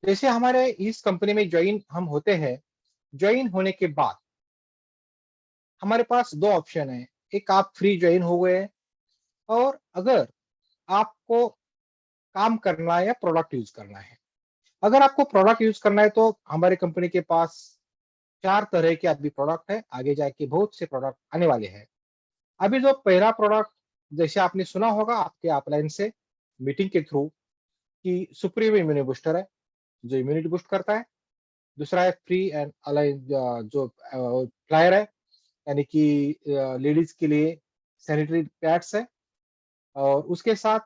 जैसे हमारे इस कंपनी में ज्वाइन हम होते हैं, ज्वाइन होने के बाद हमारे पास 2 ऑप्शन है। एक आप फ्री ज्वाइन हो गए हैं और अगर आपको काम करना है या प्रोडक्ट यूज़ करना है। अगर आपको प्रोडक्ट यूज़ करना है तो हमारी कंपनी के पास 4 तरह के अभी प्रोडक्ट है, आगे जाके बहुत से प्रोडक्ट आने वाले हैं। अभी जो पहला प्रोडक्ट जैसे आपने सुना होगा आपके अपलाइन से मीटिंग के थ्रू कि सुप्रीम इम्यूनि बूस्टर है, जो इम्यूनिटी बूस्ट करता है। दूसरा है फ्री एंड अलाइन जो फ्लायर है, यानी कि लेडीज के लिए सैनिटरी पैड्स है और उसके साथ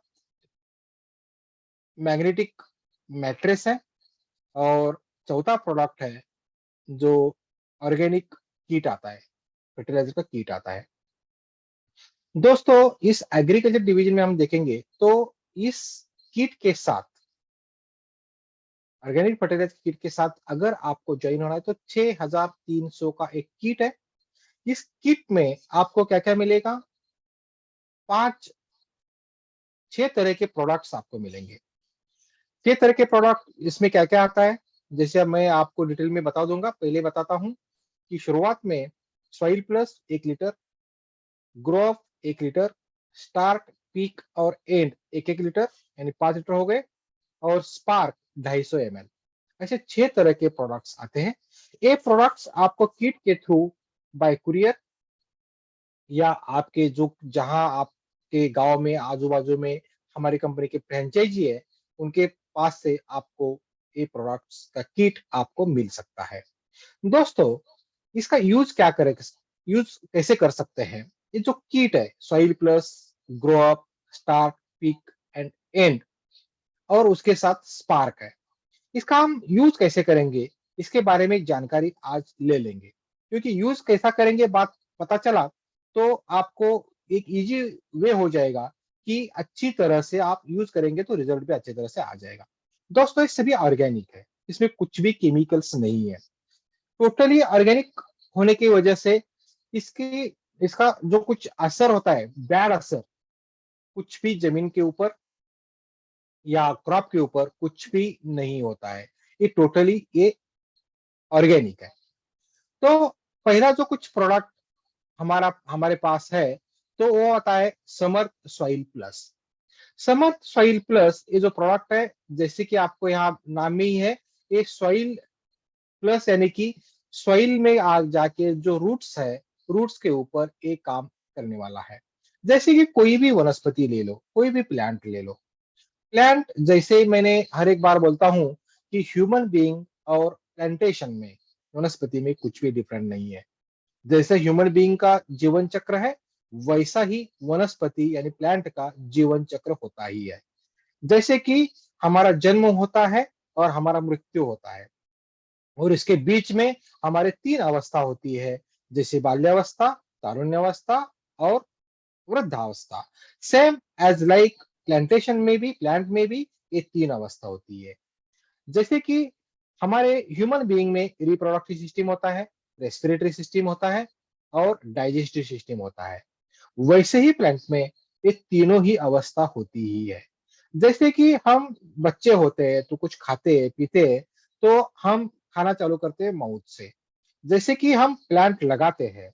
मैग्नेटिक मैट्रेस है और चौथा प्रोडक्ट है जो ऑर्गेनिक किट आता है, फर्टिलाइजर का किट आता है। दोस्तों इस एग्रीकल्चर डिवीजन में हम देखेंगे तो इस किट के साथ ऑर्गेनिक फर्टिलाइजर किट के साथ अगर आपको ज्वाइन होना है तो 6300 का एक किट है। इस किट में आपको क्या-क्या मिलेगा? 5 6 तरह के प्रोडक्ट्स आपको मिलेंगे। 6 तरह के प्रोडक्ट इसमें क्या-क्या आता है? जैसे अब मैं आपको डिटेल में बता दूँगा। पहले बताता हूँ कि शुरुआत में soil plus 1 litre, grow up 1 litre, start, peak और एंड 1-1 लीटर यानी 5 लीटर हो गए और स्पार्क 250 एमएल। ऐसे 6 तरह के प्रोडक्ट्स आते हैं। ये प्रोडक्ट्स आपको किट के थ्रू बाय कुरियर या आपके जो जहाँ आपके गाँव में आजू-बाजू में हमारी कंपनी के फ्रेंचाइज़ी है, उनके पास से आपको ये प्रोडक्ट्स का किट आपको मिल सकता है। दोस्तों, इसका यूज़ क्या करें यूज़ कैसे कर सकते हैं? ये जो किट है soil plus, grow up, start, peak and and और उसके साथ स्पार्क है। इसका हम यूज़ कैसे करेंगे? इसके बारे में जानकारी आज ले लेंगे। क्योंकि यूज़ कैसा करेंगे बात पता चला तो आपको एक ईज़ी वे हो जाएगा कि अच्छी तरह से आप यूज़ करेंगे तो रिज़ल्ट भी अच्छी तरह से आ जाएगा। दोस्तों ये सभी ऑर्गेनिक है, इसमें कुछ भी केमिकल्स नहीं है। टोटली ऑर्गेनिक होने की वजह से इसकी इसका जो कुछ असर होता है, बैड असर, कुछ भी ज़मीन के ऊपर या क्रॉप के ऊपर कुछ भी नहीं होता है। ये ऑर्गेनिक है। तो पहला जो कुछ प्रोडक्ट हमारे पास है, तो वो आता है समर्थ सॉइल प्लस। समर्थ सॉइल प्लस ये जो प्रोडक्ट है, जैसे कि आपको यहाँ नाम में ही है, ये सॉइल प्लस यानी कि सॉइल में आ जाके जो रूट्स है, रूट्स के ऊपर ये काम करने वाला है। जैसे कि कोई भी वनस्पति ले लो, कोई भी प्लांट ले लो। प्लांट जैसे मैंने हर एक बार बोलता हूँ कि ह्यूमन बीइंग और प्लांटेशन में, वनस्पति में कुछ भी डिफरेंट नहीं है। जैसे ह्यूमन बीइंग का जीवन चक्र है, वैसा ही वनस्पति यानी प्लांट का जीवन चक्र होता ही है। जैसे कि हमारा जन्म होता है और हमारा मृत्यु होता है और इसके बीच में हमारे 3 अवस्था होती है, जैसे बाल्यावस्था, तारुण्यावस्था और वृद्धावस्था। सेम एज़ लाइक प्लांट में भी ये 3 अवस्था होती है। जैसे कि हमारे ह्यूमन बीइंग में रिप्रोडक्टिव सिस्टम होता है, रेस्पिरेटरी सिस्टम होता है और डाइजेस्टिव सिस्टम होता है। वैसे ही प्लांट में ये तीनों ही अवस्था होती ही है। जैसे कि हम बच्चे होते हैं तो कुछ खाते हैं, पीते हैं, तो हम खाना चालू करते हैं माउथ से। जैसे कि हम प्लांट लगाते हैं,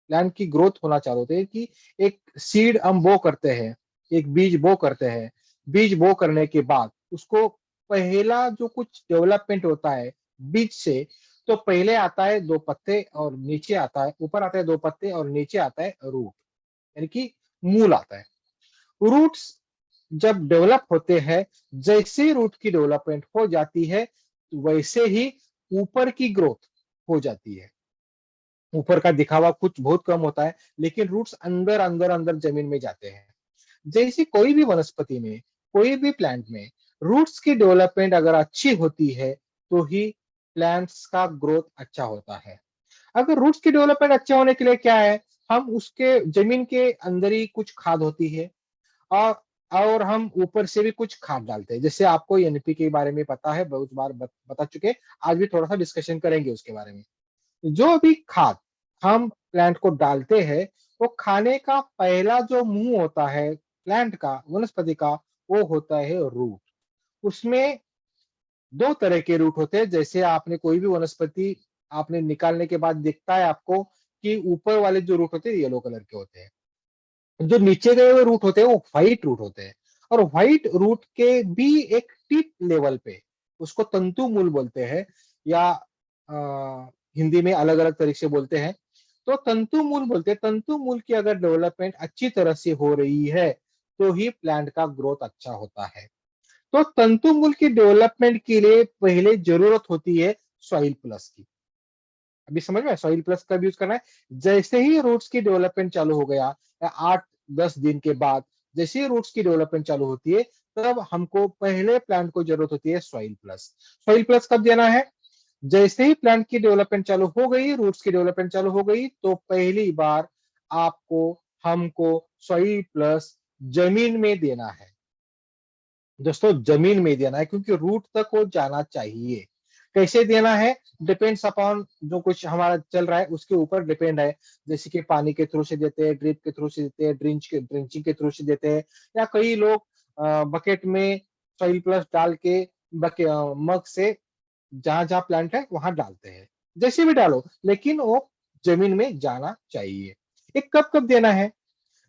प्लांट की ग्रोथ होना चालू होती है कि एक सीड हम बो करते हैं, एक बीज बो करते हैं। बीज बो करने के बाद उसको पहला जो कुछ डेवलपमेंट होता है बीज से, तो पहले आता है 2 पत्ते और नीचे आता है, ऊपर आता है 2 पत्ते और नीचे आता है रूट, यानी कि मूल आता है। रूट्स जब डेवलप होते हैं, जैसे रूट की डेवलपमेंट हो जाती है, वैसे ही ऊपर की ग्रोथ हो जाती है। ऊपर का दिखावा कुछ बहुत कम होता है, लेकिन रूट्स अंदर, अंदर, अंदर जमीन में जाते हैं। जैसे कोई भी वनस्पति में, कोई भी प्लांट में रूट्स की डेवलपमेंट अगर अच्छी होती है, तो ही प्लांट्स का ग्रोथ अच्छा होता है। अगर रूट्स की डेवलपमेंट अच्छे होने के लिए क्या है, हम उसके जमीन के अंदर ही कुछ खाद होती है और हम ऊपर से भी कुछ खाद डालते हैं। जैसे आपको एनपीके के बारे में पता है, बहुत बार बता चुके हैं, आज भी थोड़ा-सा डिस्कशन करेंगे उसके बारे में। जो भी खाद हम प्लांट को डालते हैं, वो खाने का पहला जो मुँह होता है प्लांट का, वनस्पति का, वो होता है रूट। उसमें दो तरह के रूट होते हैं। जैसे आपने कोई भी वनस्पति आपने निकालने के बाद दिखता है आपको कि ऊपर वाले जो रूट होते हैं येलो कलर के होते हैं, जो नीचे गए हुए रूट होते हैं वो व्हाइट रूट होते हैं। और व्हाइट रूट के भी एक टिप लेवल पे उसको तंतु मूल बोलते हैं, या हिंदी में अलग अलग तरीके से बोलते हैं। तो तंतु मूल बोलते हैं। तंतु मूल की अगर डेवलपमेंट अच्छी तरह से हो रही है तो ही प्लांट का ग्रोथ अच्छा होता है। तो तंतु मूल की डेवलपमेंट के लिए पहले जरूरत होती है सॉइल प्लस की। अभी समझ में सॉइल प्लस का यूज करना है। जैसे ही रूट्स की डेवलपमेंट चालू हो गया, या 8-10 दिन के बाद जैसे ही रूट्स की डेवलपमेंट चालू होती है, तब हमको पहले प्लांट को जरूरत होती है सॉइल प्लस। सॉइल प्लस कब देना है? जैसे ही प्लांट की डेवलपमेंट चालू हो गई, रूट्स की डेवलपमेंट चालू हो गई, तो पहली बार आपको हमको सॉइल प्लस जमीन में देना है। दोस्तों जमीन में देना है, क्योंकि रूट तक वो जाना चाहिए। कैसे देना है? डिपेंड्स अपॉन जो कुछ हमारा चल रहा है उसके ऊपर डिपेंड है। जैसे कि पानी के थ्रू से देते हैं, ड्रिप के थ्रू से देते हैं, ड्रिंचिंग के थ्रू से देते हैं, या कई लोग बकेट में सॉइल प्लस डाल के मग से जहां जहां प्लांट है वहां डालते हैं। जैसे भी डालो, लेकिन वो जमीन में जाना चाहिए। ये कब कब देना है?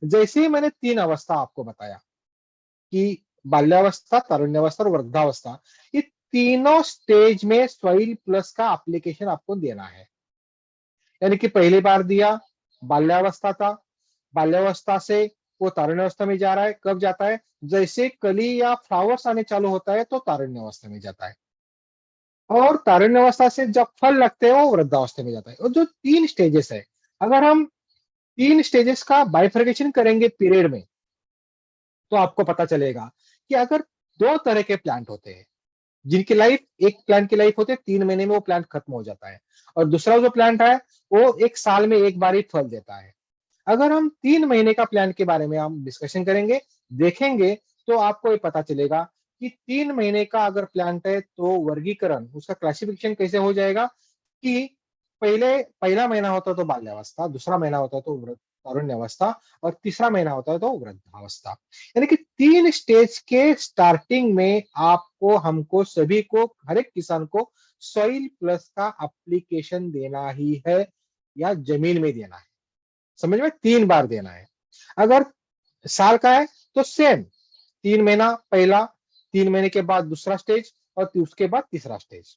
जैसे ही मैंने 3 अवस्था आपको बताया कि बाल्यावस्था, तारुण्यावस्था और वृद्धावस्था, ये तीनों स्टेज में सॉइल प्लस का एप्लीकेशन आपको देना है। यानी कि पहली बार दिया बाल्यावस्था था, बाल्यावस्था से वो तारुण्यावस्था में जा रहा है। कब जाता है? जैसे कली या फ्लावर्स आने चालू होता है तो तारुण्यावस्था में जाता है। और तारुण्यावस्था से जब फल लगते हैं वो वृद्धावस्था में जाता है। और जो 3 स्टेजेस है, अगर हम 3 स्टेजेस का बाइफर्केशन करेंगे पीरियड में, तो आपको पता चलेगा कि अगर 2 तरह के प्लांट होते हैं जिनकी लाइफ, एक प्लांट की लाइफ होती है 3 महीने में वो प्लांट खत्म हो जाता है, और दूसरा जो प्लांट है वो 1 साल में एक बार ही फल देता है। अगर हम 3 महीने का प्लांट के बारे में हम डिस्कशन करेंगे, देखेंगे, तो आपको ये पता चलेगा कि 3 महीने का अगर प्लांट है तो वर्गीकरण उसका क्लासिफिकेशन कैसे हो जाएगा कि पहला महीना होता है तो बाल्यावस्था, दूसरा महीना होता है तो तारुण्यावस्था, और तीसरा महीना होता है तो वृद्धावस्था। यानी कि 3 स्टेज के स्टार्टिंग में आपको, हमको, सभी को, हर एक किसान को सॉइल प्लस का एप्लीकेशन देना ही है, या जमीन में देना है। समझ में? 3 बार देना है। अगर साल का है तो सेम, 3 महीना पहला, 3 महीने के बाद दूसरा स्टेज, और उसके बाद तीसरा स्टेज।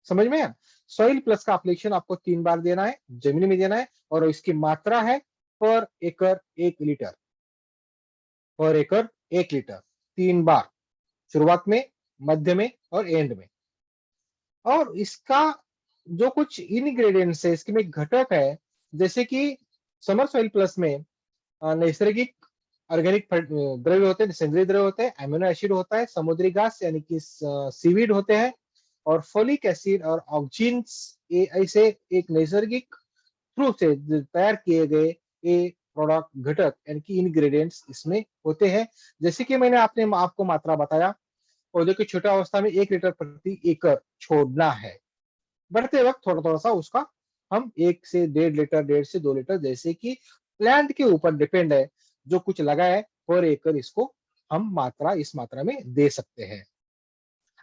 समझ में? सॉइल प्लस का एप्लीकेशन आपको 3 बार देना है, जमीन में देना है, और इसकी मात्रा है पर एकड़ 1 लीटर। पर एकड़ 1 लीटर, 3 बार, शुरुआत में, मध्य में और एंड में। और इसका जो कुछ इंग्रेडिएंट्स है, इसके में घटक है, जैसे कि समर सॉइल प्लस में नैसर्गिक ऑर्गेनिक द्रव्य होते हैं, संग्रहित द्रव्य होते हैं, अमीनो एसिड होता है, समुद्री घास यानी कि सीवीड होते हैं, और फोलिक एसिड और ऑक्जिन्स, ऐसे एक नैसर्गिक थ्रू से तैयार किए गए ये प्रोडक्ट, घटक यानी कि इंग्रेडिएंट्स इसमें होते हैं। जैसे कि मैंने आपने आपको मात्रा बताया, पौधे की छोटा अवस्था में 1 लीटर प्रति एकड़ छोड़ना है। बढ़ते वक्त थोड़ा थोड़ा सा उसका हम 1 से 1.5 लीटर, 1.5 से 2 लीटर, जैसे कि प्लांट के ऊपर डिपेंड है, जो कुछ लगा है पर एकड़ इसको हम इस मात्रा में दे सकते हैं।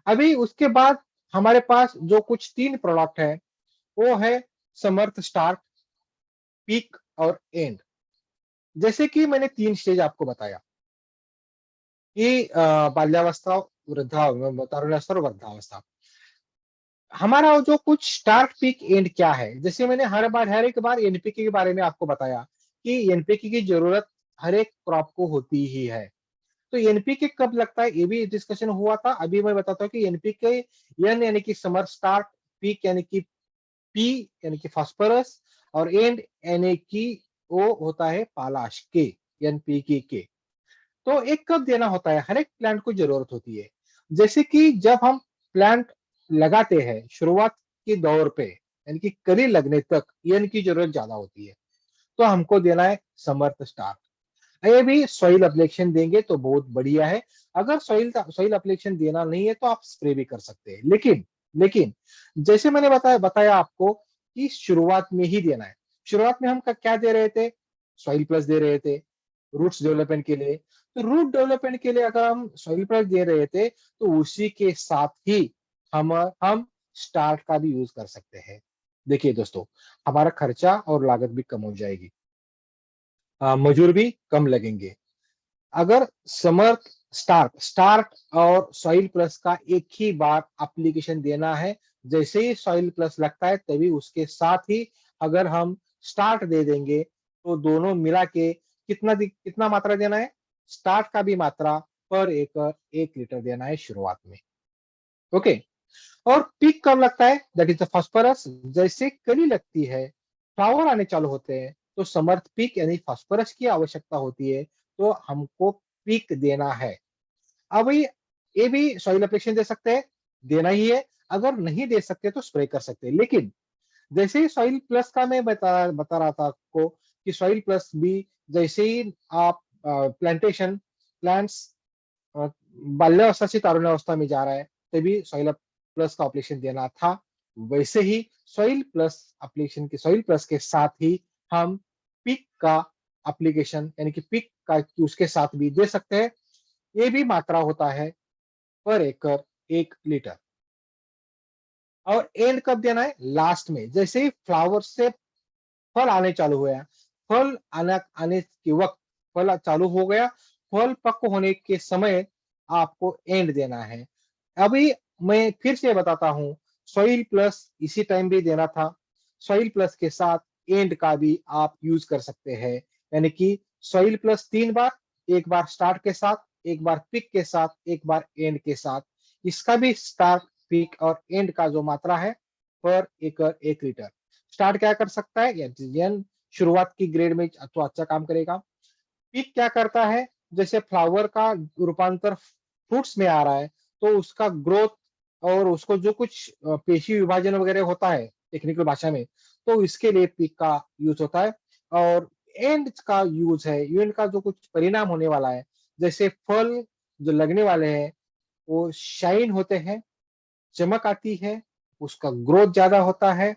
अभी उसके बाद हमारे पास जो कुछ 3 प्रोडक्ट है, वो है समर्थ स्टार्ट, पीक और एंड। जैसे कि मैंने 3 स्टेज आपको बताया कि बाल्यावस्था, तारुण्यावस्था और वृद्धावस्था। हमारा जो कुछ स्टार्ट पीक एंड क्या है, जैसे मैंने हर एक बार एनपीके के बारे में आपको बताया कि एनपीके की जरूरत हर एक क्रॉप को होती ही है। तो एनपीके कब लगता है ये भी डिस्कशन हुआ था। अभी मैं बताता हूँ कि एनपीके, एन यानी कि समर स्टार्ट, पीक यानी कि पी यानी कि फास्फोरस, और एंड यानी कि वो होता है पालाश के, एनपीके के। तो एक कब देना होता है? हर एक प्लांट को जरूरत होती है। जैसे कि जब हम प्लांट लगाते हैं शुरुआत के दौर पे, यानी कि कली लगने तक एन की जरूरत ज्यादा होती है, तो हमको देना है समर्थ स्टार्ट। ये भी सॉइल एप्लीकेशन देंगे तो बहुत बढ़िया है। अगर सॉइल एप्लीकेशन देना नहीं है तो आप स्प्रे भी कर सकते हैं, लेकिन लेकिन जैसे मैंने बताया आपको कि शुरुआत में ही देना है। शुरुआत में हम क्या दे रहे थे? सॉइल प्लस दे रहे थे रूट्स डेवलपमेंट के लिए। तो रूट डेवलपमेंट के लिए अगर हम सॉइल प्लस दे रहे थे तो उसी के साथ ही हम स्टार्ट का भी यूज कर सकते हैं। देखिए दोस्तों, हमारा खर्चा और लागत भी कम हो जाएगी, मजूर भी कम लगेंगे। अगर समर्थ स्टार्ट स्टार्ट और सॉइल प्लस का एक ही बार एप्लीकेशन देना है, जैसे ही सॉइल प्लस लगता है तभी उसके साथ ही अगर हम स्टार्ट दे देंगे तो दोनों मिला के कितना मात्रा देना है, स्टार्ट का भी मात्रा पर एकड़ 1 लीटर देना है शुरुआत में। ओके। और पीक कब लगता है, दैट इज द फास्फोरस। जैसे कली लगती है, फ्लावर आने चालू होते हैं, तो समर्थ पीक यानी फास्फोरस की आवश्यकता होती है, तो हमको पीक देना है। अब ये भी सॉइल एप्लीकेशन दे सकते हैं, देना ही है। अगर नहीं दे सकते तो स्प्रे कर सकते हैं। लेकिन जैसे ही सॉइल प्लस का मैं बता रहा था आपको कि सॉइल प्लस भी जैसे ही आप प्लांटेशन प्लांट्स बाल्यावस्था से तारुण्यावस्था में जा रहा है तभी सॉइल प्लस का एप्लीकेशन देना था। वैसे ही सॉइल प्लस के साथ ही हम पिक का एप्लीकेशन यानी कि पिक का उसके साथ भी दे सकते हैं। ये भी मात्रा होता है पर एकड़ 1 लीटर। और एंड कब देना है, लास्ट में। जैसे ही फ्लावर से फल आने चालू हुआ, फल आने के वक्त फल चालू हो गया, फल पक्व होने के समय आपको एंड देना है। अभी मैं फिर से बताता हूँ, सॉइल प्लस इसी टाइम भी देना था। सॉइल प्लस के साथ एंड का भी आप यूज कर सकते हैं, यानी कि सॉइल प्लस 3 बार, एक बार स्टार्ट के साथ, एक बार पिक के साथ, एक बार एंड के साथ। इसका भी स्टार्ट पिक और एंड का जो मात्रा है पर एकड़ 1 लीटर। स्टार्ट क्या कर सकता है, या शुरुआत की ग्रेड में तो अच्छा काम करेगा। पीक क्या करता है, जैसे फ्लावर का रूपांतर फ्रूट्स में आ रहा है तो उसका ग्रोथ और उसको जो कुछ पेशी विभाजन वगैरह होता है टेक्निकल भाषा में, तो इसके लिए पीक का यूज होता है। और एंड का यूज है, एंड का जो कुछ परिणाम होने वाला है, जैसे फल जो लगने वाले हैं वो शाइन होते हैं, चमक आती है, उसका ग्रोथ ज्यादा होता है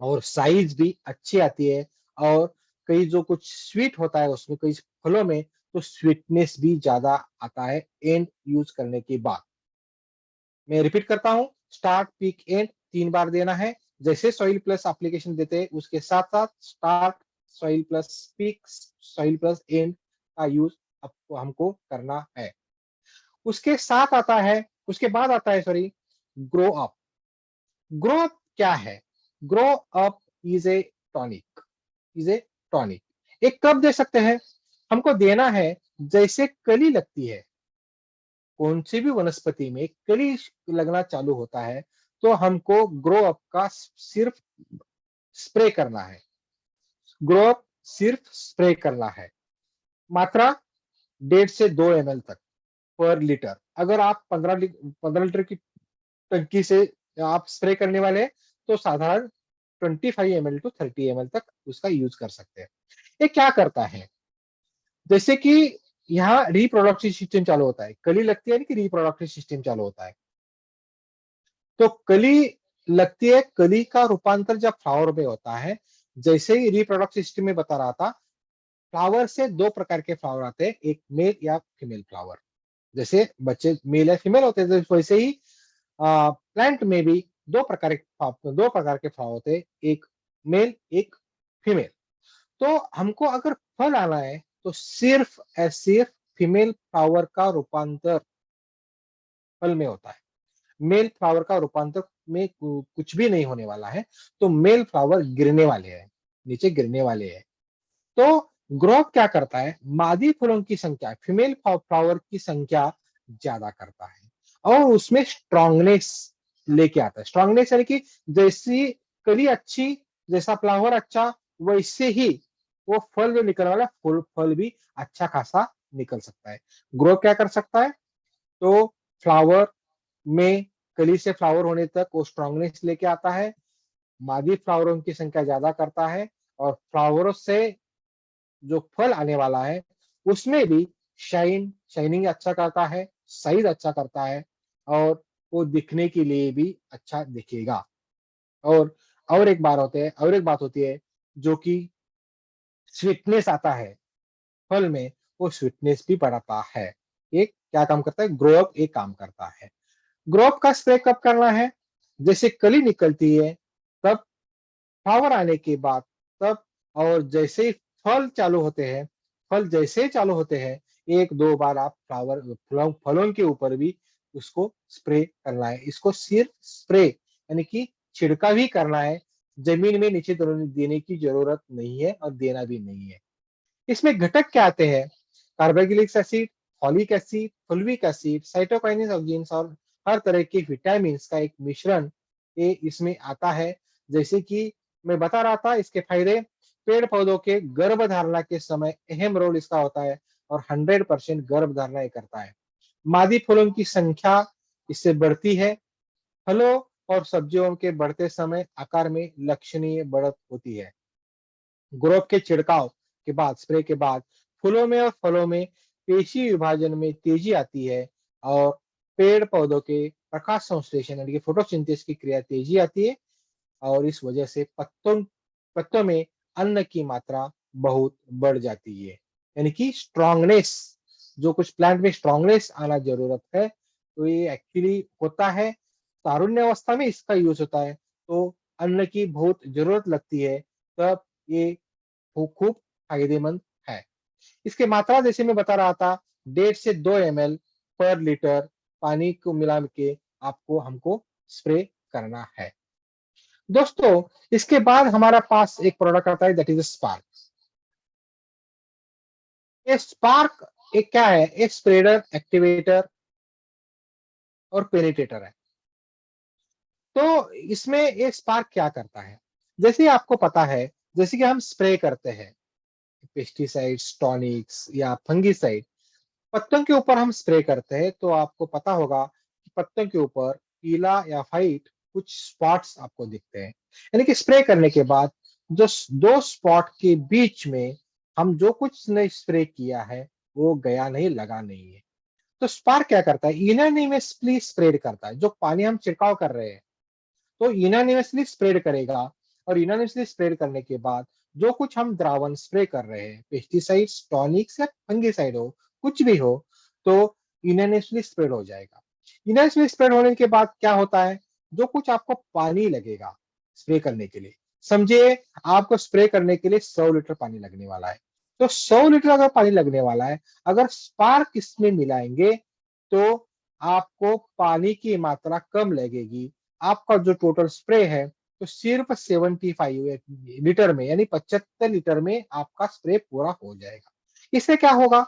और साइज भी अच्छी आती है। और कई जो कुछ स्वीट होता है उसमें कई फलों में तो स्वीटनेस भी ज्यादा आता है एंड यूज करने के बाद। मैं रिपीट करता हूँ, स्टार्ट पिक एंड 3 बार देना है। जैसे सॉइल प्लस एप्लीकेशन देते हैं उसके साथ साथ start, soil plus pick, soil plus and का यूज आपको हमको करना है। उसके साथ आता है, उसके बाद आता है sorry, grow up. Grow up क्या है, grow up is a tonic, is a tonic. एक कब दे सकते हैं, हमको देना है जैसे कली लगती है, कौन सी भी वनस्पति में कली लगना चालू होता है तो हमको ग्रो अप का सिर्फ स्प्रे करना है। ग्रो अप सिर्फ स्प्रे करना है। मात्रा 1.5 से 2 ml तक पर लीटर। अगर आप 15 लीटर की टंकी से आप स्प्रे करने वाले हैं तो साधारण 25 ml to 30 ml तक उसका यूज कर सकते हैं। ये क्या करता है, जैसे कि यहाँ रिप्रोडक्टिव सिस्टम चालू होता है, कली लगती है कि रिप्रोडक्टिव सिस्टम चालू होता है। तो कली लगती है, कली का रूपांतर जब फ्लावर में होता है, जैसे ही रिप्रोडक्टिव सिस्टम में बता रहा था, फ्लावर से 2 प्रकार के फ्लावर आते हैं, एक मेल या फीमेल फ्लावर। जैसे बच्चे मेल या फीमेल होते हैं वैसे ही प्लांट में भी 2 प्रकार के फ्लावर होते हैं, एक मेल एक फीमेल। तो हमको अगर फल आना है तो सिर्फ फीमेल फ्लावर का रूपांतर फल में होता है। मेल फ्लावर का रूपांतर में कुछ भी नहीं होने वाला है। तो मेल फ्लावर गिरने वाले हैं, नीचे गिरने वाले हैं। तो ग्रोथ क्या करता है, मादी फूलों की संख्या, फीमेल फ्लावर की संख्या ज्यादा करता है और उसमें स्ट्रांगनेस लेके आता है। स्ट्रांगनेस यानी कि जैसी कली अच्छी, जैसा फ्लावर अच्छा, वैसे ही वो फल जो निकलने वाला फूल फल भी अच्छा खासा निकल सकता है। ग्रो क्या कर सकता है, तो फ्लावर में कली से फ्लावर होने तक वो स्ट्रांगनेस लेके आता है, मादी फ्लावरों की संख्या ज्यादा करता है और फ्लावरों से जो फल आने वाला है उसमें भी शाइनिंग अच्छा करता है, साइज अच्छा करता है और वो दिखने के लिए भी अच्छा दिखेगा। और और एक बात होती है जो कि स्वीटनेस आता है फल में, वो स्वीटनेस भी बढ़ाता है। ये क्या काम करता है? ग्रो अप एक काम करता है। ग्रो अप का स्प्रे कब करना है? जैसे कली निकलती है तब, फ्लावर आने के बाद तब, और जैसे ही फल चालू होते हैं, फल जैसे ही चालू होते हैं, एक दो बार आप फलों के ऊपर भी उसको स्प्रे करना है। इसको सिर्फ स्प्रे यानी कि छिड़काव ही करना है, जमीन में नीचे देने की जरूरत नहीं है और देना भी नहीं है। इसमें घटक क्या आते हैं? Carboxylic acid, folic acid, fulvic acid, cytokines oxygens और हर तरह के विटामिन का एक मिश्रण ये इसमें आता है। जैसे कि मैं बता रहा था, इसके फायदे पेड़ पौधों के गर्भधारणा के समय अहम रोल इसका होता है और 100% गर्भधारणा ये करता है। मादी फूलों की संख्या इससे बढ़ती है। फलों और सब्जियों के बढ़ते समय आकार में लक्षणीय बढ़त होती है। ग्रोथ के छिड़काव के बाद, स्प्रे के बाद फूलों में और फलों में पेशी विभाजन में तेजी आती है और पेड़ पौधों के प्रकाश संश्लेषण यानी कि फोटोसिंथेसिस की क्रिया तेजी आती है और इस वजह से पत्तों में अन्न की मात्रा बहुत बढ़ जाती है। यानी कि स्ट्रांगनेस, जो कुछ प्लांट में स्ट्रांगनेस आना जरूरत है, तो ये एक्चुअली होता है तारुण्य अवस्था में इसका यूज होता है। तो अन्न की बहुत जरूरत लगती है, तब ये खूब फायदेमंद है। इसकी मात्रा जैसे मैं बता रहा था, 1.5 से 2 ml पर लीटर पानी को मिला के आपको हमको स्प्रे करना है। दोस्तों, इसके बाद हमारा पास एक प्रोडक्ट आता है, दैट इज स्पार्क। ये स्पार्क एक क्या है? एक स्प्रेडर, एक्टिवेटर और पेनिट्रेटर है। तो इसमें ये स्पार्क क्या करता है? जैसे आपको पता है, जैसे कि हम स्प्रे करते हैं पेस्टिसाइड्स, टॉनिक्स या फंगिसाइड, पत्तों के ऊपर हम स्प्रे करते हैं तो आपको पता होगा कि पत्तों के ऊपर पीला या व्हाइट कुछ स्पॉट्स आपको दिखते हैं। यानी कि स्प्रे करने के बाद जो दो स्पॉट के बीच में हम जो कुछ ने स्प्रे किया है वो गया नहीं, लगा नहीं है। तो स्पार्क क्या करता है? इनएनिमसली स्प्रेड करता है। जो पानी हम छिड़काव कर रहे हैं तो इनएनिमसली स्प्रेड करेगा, और इनएनिमसली स्प्रेड करने के बाद जो कुछ हम द्रावण स्प्रे कर रहे हैं, पेस्टिसाइड्स, टॉनिक्स या फंगिसाइड हो, कुछ भी हो, तो इनएनिमसली स्प्रेड हो जाएगा। इनएनिमसली स्प्रेड होने के बाद क्या होता है? जो कुछ आपको पानी लगेगा स्प्रे करने के लिए, समझिए आपको स्प्रे करने के लिए 100 लीटर पानी लगने वाला है। तो 100 लीटर अगर पानी लगने वाला है, अगर स्पार्क इसमें मिलाएंगे तो आपको पानी की मात्रा कम लगेगी। आपका जो टोटल स्प्रे है तो सिर्फ 75 लीटर में यानी 75 लीटर में आपका स्प्रे पूरा हो जाएगा। इससे क्या होगा?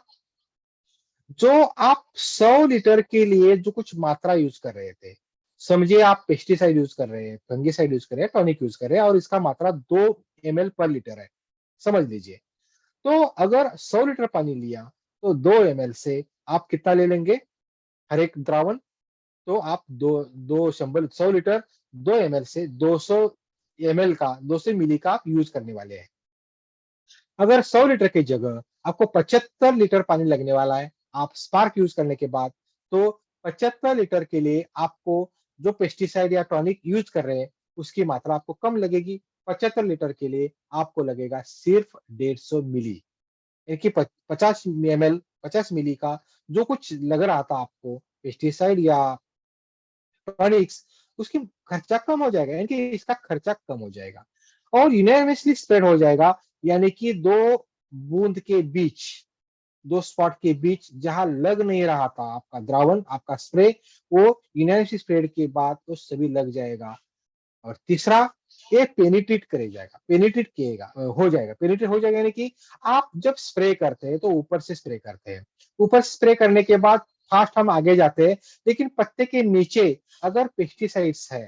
जो आप 100 लीटर के लिए जो कुछ मात्रा यूज कर रहे थे, समझिए आप पेस्टिसाइड यूज कर रहे हैं, फंगिसाइड यूज कर रहे हैं, टॉनिक यूज कर रहे हैं और इसका मात्रा 2 ml पर लीटर है, समझ लीजिए। तो अगर 100 लीटर पानी लिया तो 2 ml से आप कितना ले लेंगे हर एक द्रावण? तो आप दो दो 100 लीटर 2 ml से 200 ml का, 200 मिली का आप यूज करने वाले हैं। अगर 100 लीटर की जगह आपको 75 लीटर पानी लगने वाला है आप स्पार्क यूज करने के बाद, तो 75 लीटर के लिए आपको जो पेस्टिसाइड या टॉनिक यूज कर रहे हैं उसकी मात्रा आपको कम लगेगी। 75 लीटर के लिए आपको लगेगा सिर्फ 150 मिली, यानी कि 50 ml, 50 मिली का जो कुछ लग रहा था आपको पेस्टिसाइड या टॉनिक्स, उसकी खर्चा कम हो जाएगा, यानी कि इसका खर्चा कम हो जाएगा और यूनानिमसली स्प्रेड हो जाएगा। यानी कि दो बूंद के बीच, दो स्पॉट के बीच जहां लग नहीं रहा था आपका द्रावण, आपका स्प्रे, वो यूनानिमसली स्प्रेड के बाद वो सभी लग जाएगा। और तीसरा, ये पेनिट्रेट करे जाएगा, पेनिट्रेट किएगा, हो जाएगा, पेनिट्रेट हो जाएगा। यानी कि आप जब स्प्रे करते हैं तो ऊपर से स्प्रे करते हैं, ऊपर स्प्रे करने के बाद फास्ट हम आगे जाते हैं, लेकिन पत्ते के नीचे अगर पेस्टिसाइड्स है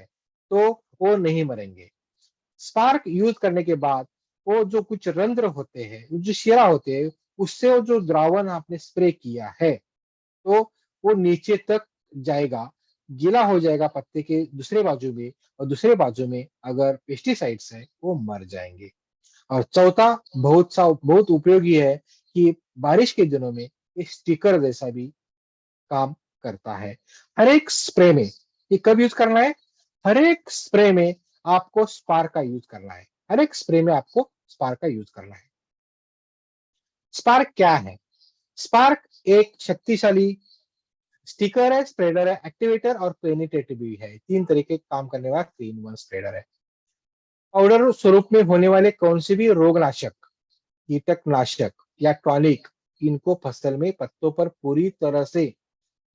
तो वो नहीं मरेंगे। स्पार्क यूज करने के बाद वो जो कुछ रंध्र होते हैं, जो शिरा होते हैं, उससे वो जो द्रावण आपने स्प्रे किया है तो वो नीचे तक जाएगा, गीला हो जाएगा पत्ते के दूसरे बाजू में, और दूसरे बाजू में अगर पेस्टिसाइड्स है वो मर जाएंगे। और चौथा, बहुत उपयोगी है कि बारिश के दिनों में एक स्टिकर जैसा भी काम करता है। हर एक स्प्रे में, ये कब यूज करना है? हर एक स्प्रे में आपको स्पार्क का यूज करना है, हर एक स्प्रे में आपको स्पार्क का यूज करना है। स्पार्क क्या है? स्पार्क एक शक्तिशाली स्टिकर है, स्प्रेडर है, एक्टिवेटर और पेनिट्रेटिव भी है। 3 तरीके काम करने वाला 3-in-1 स्प्रेडर है। पाउडर स्वरूप में होने वाले कौन से भी रोगनाशक, कीटकनाशक या टॉनिक इनको फसल में पत्तों पर पूरी तरह से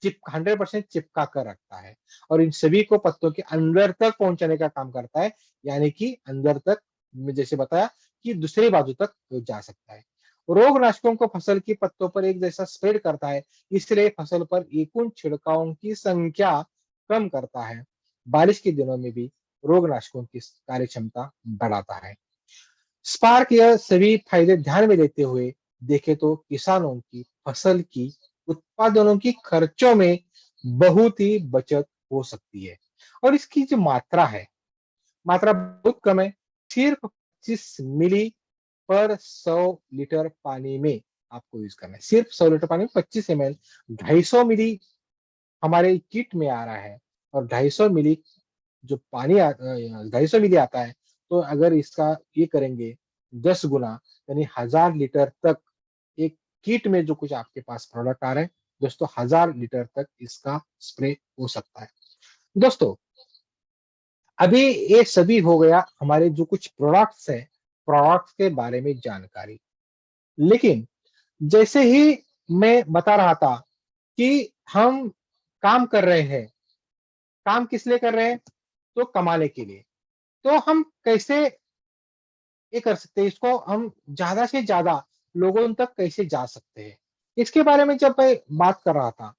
100% चिपका कर रखता है और इन सभी को पत्तों के अंदर तक पहुंचाने का काम करता है, यानी कि अंदर तक, मैं जैसे बताया कि दूसरी बाजू तक जा सकता है। रोगनाशकों को फसल की पत्तों पर एक जैसा स्प्रेड करता है, इसलिए फसल पर एकूण छिड़कावों की संख्या कम करता है। बारिश के दिनों में भी रोगनाशकों की कार्य क्षमता बढ़ाता है। स्पार्क यह सभी फायदे ध्यान में लेते हुए देखे तो किसानों की फसल की उत्पादनों की खर्चों में बहुत ही बचत हो सकती है। और इसकी जो मात्रा है, मात्रा बहुत कम है, सिर्फ 25 मिली पर 100 लीटर पानी में आपको यूज करना है। सिर्फ 100 लीटर पानी में 25 ml, 250 मिली हमारे किट में आ रहा है और 250 मिली जो पानी 250 मिली आता है, तो अगर इसका ये करेंगे 10 गुना, यानी 1000 लीटर तक एक किट में जो कुछ आपके पास प्रोडक्ट आ रहे हैं, दोस्तों 1000 लीटर तक इसका स्प्रे हो सकता है। दोस्तों, अभी ये सभी हो गया हमारे जो कुछ प्रोडक्ट्स है, प्रोडक्ट्स के बारे में जानकारी। लेकिन जैसे ही मैं बता रहा था कि हम काम कर रहे हैं, काम किस लिए कर रहे हैं? तो कमाने के लिए। तो हम कैसे ये कर सकते हैं, इसको हम ज्यादा से ज्यादा लोगों तक कैसे जा सकते हैं, इसके बारे में जब मैं बात कर रहा था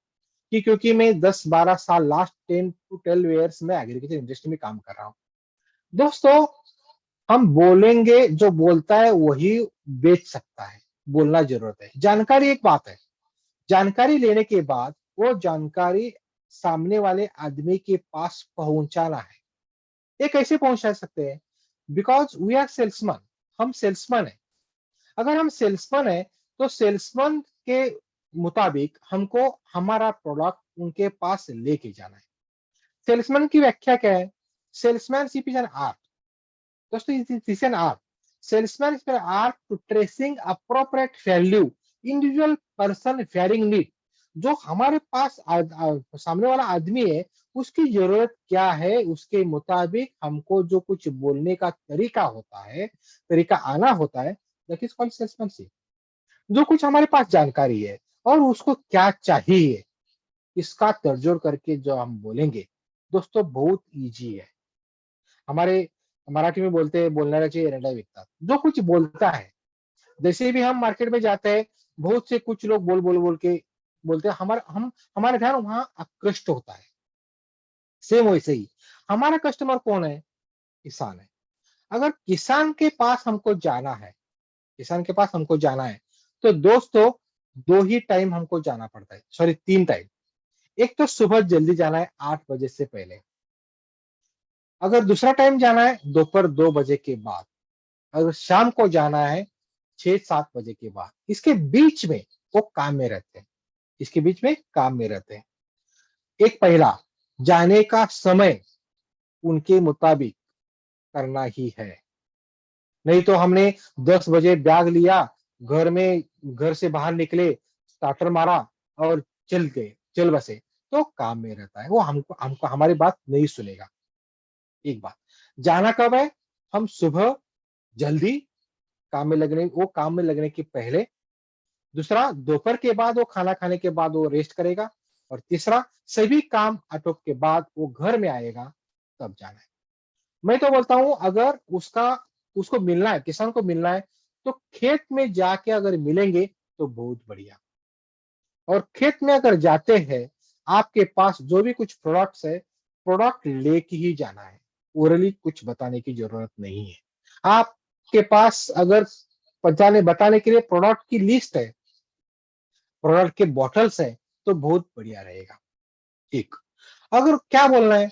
कि क्योंकि मैं 10-12 साल, लास्ट 10 to 12 years में एग्रीकल्चर इंडस्ट्री में काम कर रहा हूँ। दोस्तों, हम बोलेंगे, जो बोलता है वही बेच सकता है, बोलना जरूरत है। जानकारी एक बात है, जानकारी लेने के बाद वो जानकारी सामने आदमी आदमी के पास पहुंचाना है। ये कैसे पहुंचा सकते हैं? बिकॉज वी आर सेल्समैन, हम सेल्समैन है। अगर हम सेल्समैन है तो सेल्समैन के मुताबिक हमको हमारा प्रोडक्ट उनके पास लेके जाना है। सेल्समैन की व्याख्या क्या है? Salesmanship is an art. दोस्तों, it is an art. Salesman is an art to tracing appropriate value, individual person varying need. जो हमारे पास सामने वाला आदमी है, उसकी जरूरत क्या है, उसके मुताबिक हमको जो कुछ बोलने का तरीका होता है, तरीका आना होता है, दैट इज कॉल्ड सेल्समैनशिप। जो कुछ हमारे पास जानकारी है और उसको क्या चाहिए, इसका तर्जुमा करके जो हम बोलेंगे, दोस्तों बहुत इजी है। हमारे मराठी में बोलते हैं, बोलना चाहिए रेडा विकतात। जो कुछ बोलता है, जैसे भी हम मार्केट में जाते हैं, बहुत से कुछ लोग बोल बोल बोल के बोलते हैं, हमारा ध्यान वहां आकृष्ट होता है। सेम वैसे ही हमारा कस्टमर कौन है? किसान है। अगर किसान के पास हमको जाना है, किसान के पास हमको जाना है, तो दोस्तों 2 ही टाइम हमको जाना पड़ता है, सॉरी 3 टाइम। एक तो सुबह जल्दी जाना है 8 बजे से पहले। अगर दूसरा टाइम जाना है दोपहर 2 बजे के बाद। अगर शाम को जाना है 6-7 बजे के बाद। इसके बीच में वो काम में रहते हैं, इसके बीच में काम में रहते हैं। एक पहला, जाने का समय उनके मुताबिक करना ही है। नहीं तो हमने 10 बजे बैग लिया, घर से बाहर निकले, स्टार्टर मारा और चल गए, चल बसे, तो काम में रहता है वो, हमको हमको हमारी बात नहीं सुनेगा। एक बात, जाना कब है? हम सुबह जल्दी काम में लगने के पहले। दूसरा, दोपहर के बाद, वो खाना खाने के बाद वो रेस्ट करेगा। और तीसरा, सभी काम आटोप के बाद वो घर में आएगा, तब जाना है। मैं तो बोलता हूं, अगर उसको मिलना है, किसान को मिलना है, तो खेत में जाके अगर मिलेंगे तो बहुत बढ़िया। और खेत में अगर जाते हैं, आपके पास जो भी कुछ प्रोडक्ट्स है, प्रोडक्ट लेके ही जाना है। ओरली कुछ बताने की जरूरत नहीं है। आपके पास अगर बताने के लिए प्रोडक्ट की लिस्ट है, प्रोडक्ट के बॉटल्स है, तो बहुत बढ़िया रहेगा। एक, अगर क्या बोलना है,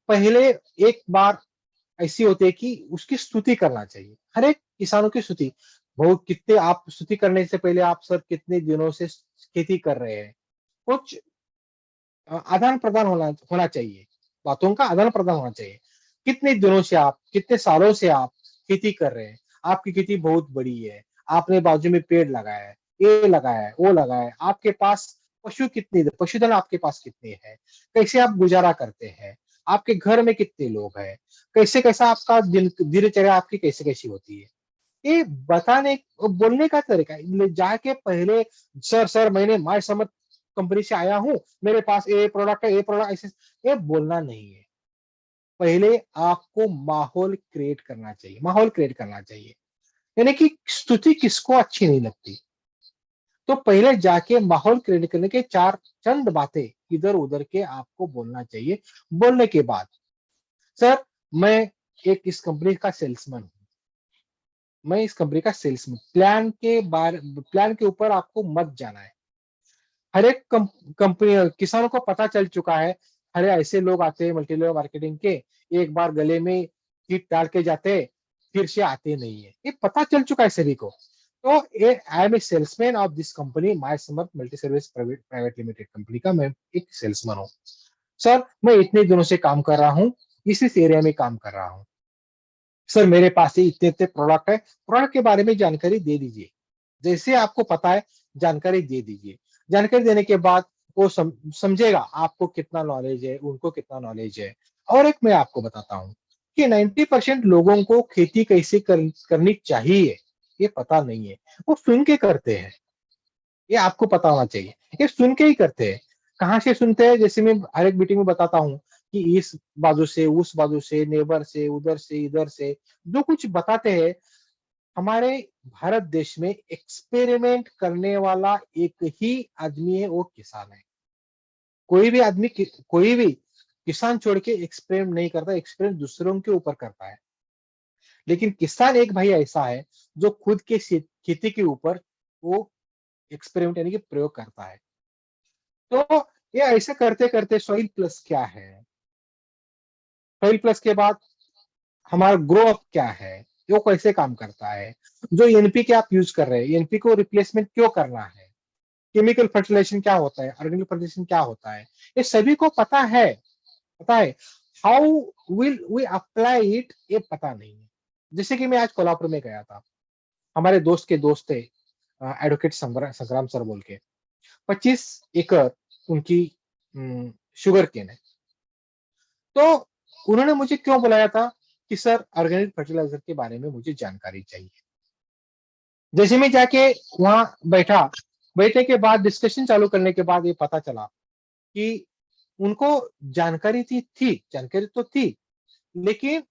पहले एक बार ऐसी होती है कि उसकी स्तुति करना चाहिए, हर एक किसानों की स्तुति। बहुत कितने, आप स्तुति करने से पहले आप सर कितने दिनों से खेती कर रहे हैं, कुछ आदान प्रदान होना चाहिए, बातों का आदान प्रदान होना चाहिए। कितने दिनों से आप, कितने सालों से आप खेती कर रहे हैं, आपकी खेती बहुत बड़ी है, आपने बाजू में पेड़ लगाया है, ये लगाया है, वो लगाया है, आपके पास पशुधन आपके पास कितने हैं, कैसे आप गुजारा करते हैं, आपके घर में कितने लोग हैं, कैसे कैसा आपका दिनचर्या आपकी कैसे कैसी होती है, ये बताने बोलने का तरीका है। जाके पहले सर मैंने माय समर कंपनी से आया हूँ, मेरे पास ये प्रोडक्ट है, ये प्रोडक्ट ऐसे, ये बोलना नहीं है। पहले आपको माहौल क्रिएट करना चाहिए। यानी कि स्तुति किसको अच्छी नहीं लगती, तो पहले जाके माहौल क्रिएट करने के चार चंद बातें इधर उधर के आपको बोलना चाहिए। बोलने के बाद, सर मैं एक इस कंपनी का सेल्समैन हूँ, मैं इस कंपनी का सेल्समैन, प्लान के ऊपर आपको मत जाना है। हर एक कंपनी किसानों को पता चल चुका है, अरे ऐसे लोग आते हैं मल्टी लेवल मार्केटिंग के, एक बार गले में किट डाल के जाते हैं, फिर से आते नहीं है, ये पता चल चुका है सभी को। तो ये I am a salesman of this company my Samarth multi service private limited company का मैं एक सेल्समैन हूँ। सर मैं इतने दिनों से काम कर रहा हूँ, इस एरिया में काम कर रहा हूँ। सर मेरे पास ये इतने इतने प्रोडक्ट है, प्रोडक्ट के बारे में जानकारी दे दीजिए, जैसे आपको पता है जानकारी दे दीजिए। जानकारी देने के बाद वो समझेगा आपको कितना नॉलेज है, उनको कितना नॉलेज है। और एक मैं आपको बताता हूँ कि 90% लोगों को खेती कैसे करनी चाहिए ये पता नहीं है, वो सुन के करते हैं। ये आपको पता होना चाहिए, ये सुन के ही करते हैं। कहाँ से सुनते हैं, जैसे मैं हर एक मीटिंग में बताता हूँ कि इस बाजू से, उस बाजू से, नेबर से, उधर से, इधर से जो कुछ बताते हैं, हमारे भारत देश में एक्सपेरिमेंट करने वाला एक ही आदमी है, वो किसान है। कोई भी आदमी कोई भी किसान छोड़ के एक्सपेरिमेंट नहीं करता, एक्सपेरिमेंट दूसरों के ऊपर करता है। लेकिन किसान एक भाई ऐसा है जो खुद के खेती के ऊपर वो एक्सपेरिमेंट यानी कि प्रयोग करता है। तो ये ऐसे करते करते सॉइल प्लस क्या है, सॉइल प्लस के बाद हमारा ग्रो अप क्या है, वो कैसे काम करता है, जो एनपीके आप यूज कर रहे हैं, एनपी को रिप्लेसमेंट क्यों करना है, केमिकल फर्टिलाइजेशन क्या होता है, ऑर्गेनिक फर्टिलाइजेशन क्या होता है, ये सभी को पता है। How will we apply it, ये पता नहीं है। जैसे कि मैं आज कोल्हापुर में गया था, हमारे दोस्त के दोस्त थे, एडवोकेट संग्राम सर बोल के, 25 एकड़ उनकी शुगर केन है। तो उन्होंने मुझे क्यों बुलाया था कि सर ऑर्गेनिक फर्टिलाइजर के बारे में मुझे जानकारी चाहिए। जैसे मैं जाके वहां बैठा, बैठने के बाद डिस्कशन चालू करने के बाद ये पता चला कि उनको जानकारी तो थी, लेकिन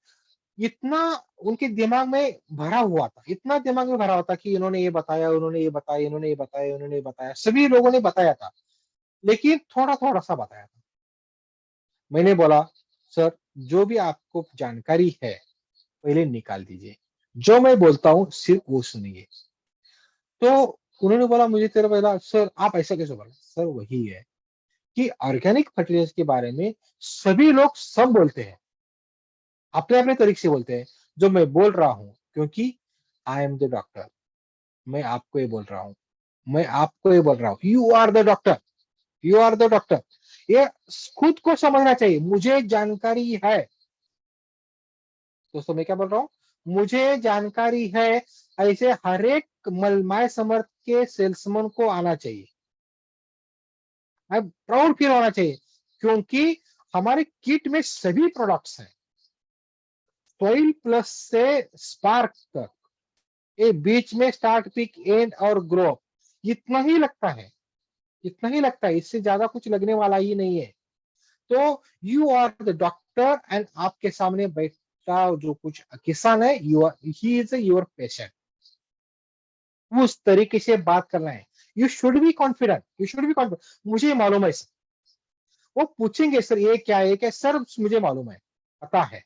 इतना उनके दिमाग में भरा हुआ था, इतना दिमाग में भरा हुआ था कि इन्होंने ये बताया, उन्होंने ये बताया, इन्होंने ये बताया, इन्होंने ये बताया, सभी लोगों ने बताया था, लेकिन थोड़ा थोड़ा सा बताया था। मैंने बोला, सर जो भी आपको जानकारी है पहले निकाल दीजिए, जो मैं बोलता हूँ सिर्फ वो सुनिए। तो उन्होंने बोला, मुझे तेरा पहला सर आप ऐसा कैसे बोला, सर वही है कि ऑर्गेनिक फर्टिलाइजर के बारे में सभी लोग सब बोलते हैं, अपने अपने तरीके से बोलते हैं। जो मैं बोल रहा हूँ, क्योंकि आई एम द डॉक्टर, मैं आपको ये बोल रहा हूँ, मैं आपको ये बोल रहा हूँ, you are the doctor, you are the doctor. ये खुद को समझना चाहिए, मुझे जानकारी है। दोस्तों मैं क्या बोल रहा हूँ, मुझे जानकारी है, ऐसे हर एक मलमाय समर्थ के सेल्समैन को आना चाहिए, प्राउड फील होना चाहिए, क्योंकि हमारे किट में सभी प्रोडक्ट्स हैं, सॉइल प्लस से स्पार्क तक, ये बीच में स्टार्ट पिक एंड और ग्रो अप, इतना ही लगता है, इतना ही लगता है, इससे ज्यादा कुछ लगने वाला ही नहीं है। तो you are the doctor and आपके सामने बैठा जो कुछ किसान है, you are he is your patient, उस तरीके से बात करना है। You should be confident, you should be confident, मुझे मालूम है सर। वो पूछेंगे सर ये क्या है, क्या सर मुझे मालूम है, पता है।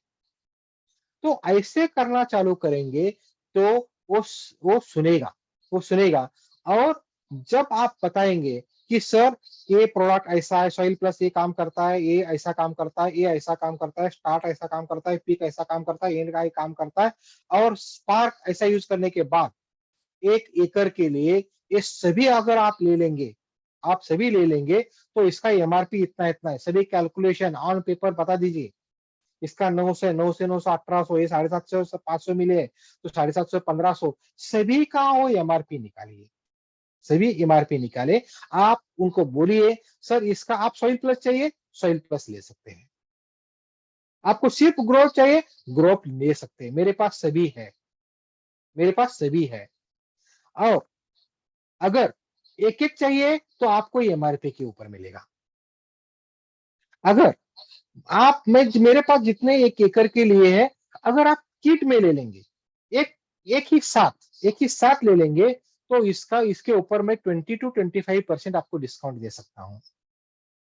तो ऐसे करना चालू करेंगे तो वो वो सुनेगा, वो सुनेगा। और जब आप बताएंगे कि सर ये प्रोडक्ट ऐसा है, सॉइल प्लस ये काम करता है, ये ऐसा काम करता है, ये ऐसा काम करता है, स्टार्ट ऐसा काम करता है, पीक ऐसा काम करता है, एंड का ये काम करता है, और स्पार्क ऐसा यूज करने के बाद 1 एकड़ के लिए ये सभी अगर आप ले लेंगे, आप सभी ले लेंगे, तो इसका एमआरपी इतना इतना है, सभी कैलकुलेशन ऑन पेपर बता दीजिए। इसका 900 1800, ये 750 500 मिले, तो 750 1500, सभी का वो एमआरपी निकालिए। सभी एमआरपी निकाले, आप उनको बोलिए सर इसका आप सॉइल प्लस चाहिए, सॉइल प्लस ले सकते हैं। आपको सिर्फ ग्रोथ चाहिए, ग्रोथ ले सकते हैं, मेरे पास सभी है, मेरे पास सभी है। और अगर एक एक चाहिए तो आपको एमआरपी के ऊपर मिलेगा। अगर आप मैं मेरे पास जितने 1 एकड़ के लिए है, अगर आप किट में ले लेंगे, एक एक ही साथ ले लेंगे, तो इसके ऊपर मैं 20 to 25% आपको डिस्काउंट दे सकता हूं।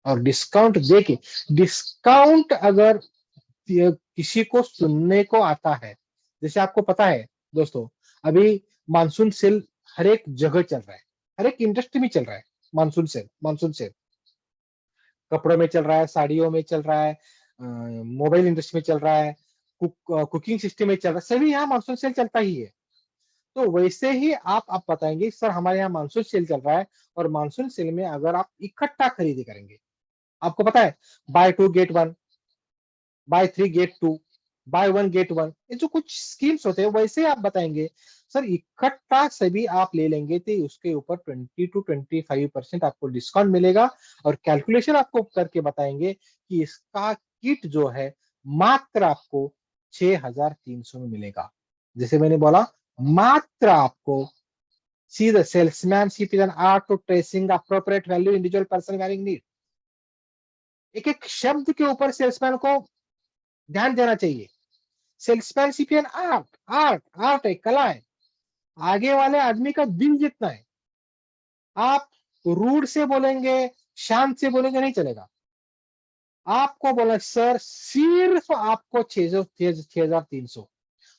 और डिस्काउंट देके, डिस्काउंट अगर किसी को सुनने को आता है, जैसे आपको पता है दोस्तों, अभी मानसून सेल हर एक जगह चल रहा है, हर एक इंडस्ट्री में चल रहा है। मानसून सेल कपड़ों में चल रहा है, साड़ियों में चल रहा है, मोबाइल इंडस्ट्री में चल रहा है, कुकिंग सिस्टम में चल रहा है, सभी यहाँ मानसून सेल चलता ही है। तो वैसे ही आप बताएंगे सर हमारे यहाँ मानसून सेल चल रहा है, और मानसून सेल में अगर आप इकट्ठा खरीदी करेंगे, आपको पता है buy 2 get 1, buy 3 get 2, buy 1 get 1, ये जो कुछ स्कीम्स होते हैं वैसे आप बताएंगे सर इकट्ठा सभी आप ले लेंगे तो उसके ऊपर 20 to 25% आपको डिस्काउंट मिलेगा। और कैलकुलेशन आपको करके बताएंगे कि इसका किट जो है मात्र आपको 6,300 में मिलेगा। जैसे मैंने बोला, मात्र आपको see the salesmanship is an art to tracing the appropriate value individual person varying need। एक एक शब्द के ऊपर सेल्समैन को ध्यान देना चाहिए। सेल्समैनशिप एन आर्ट, आर्ट है, कला है। आगे वाले आदमी का दिल जितना है। आप रूड से बोलेंगे, शांत से बोलेंगे नहीं चलेगा। आपको बोला सर सिर्फ आपको 6,300,